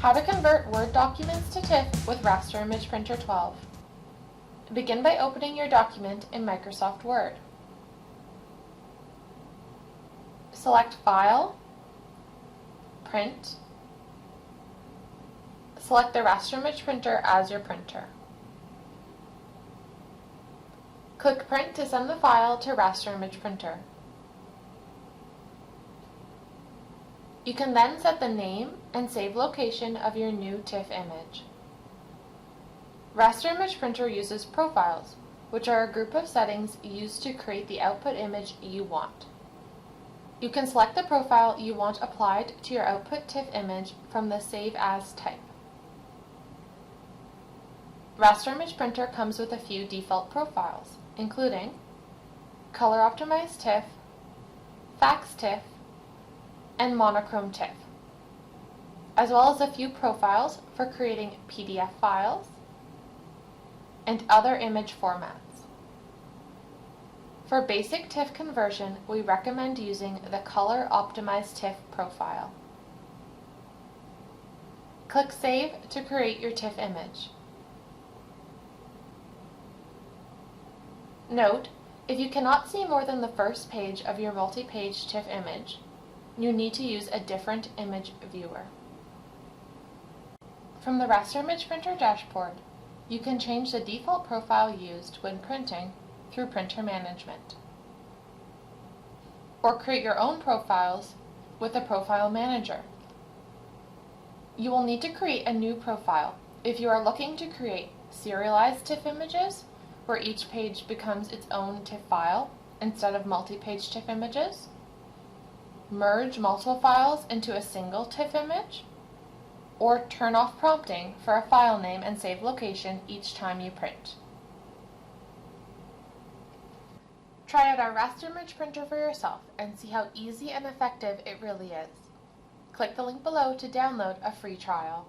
How to convert Word documents to TIFF with Raster Image Printer 12. Begin by opening your document in Microsoft Word. Select File, Print. Select the Raster Image Printer as your printer. Click Print to send the file to Raster Image Printer. You can then set the name and save location of your new TIFF image. Raster Image Printer uses profiles, which are a group of settings used to create the output image you want. You can select the profile you want applied to your output TIFF image from the Save As type. Raster Image Printer comes with a few default profiles, including Color Optimized TIFF, Fax TIFF, and Monochrome TIFF, as well as a few profiles for creating PDF files and other image formats. For basic TIFF conversion, we recommend using the Color Optimized TIFF profile. Click Save to create your TIFF image. Note, if you cannot see more than the first page of your multi-page TIFF image, you need to use a different image viewer. From the Raster Image Printer dashboard, you can change the default profile used when printing through Printer Management, or create your own profiles with the Profile Manager. You will need to create a new profile if you are looking to create serialized TIFF images, where each page becomes its own TIFF file instead of multi-page TIFF images, merge multiple files into a single TIFF image, or turn off prompting for a file name and save location each time you print. Try out our Raster Image Printer for yourself and see how easy and effective it really is. Click the link below to download a free trial.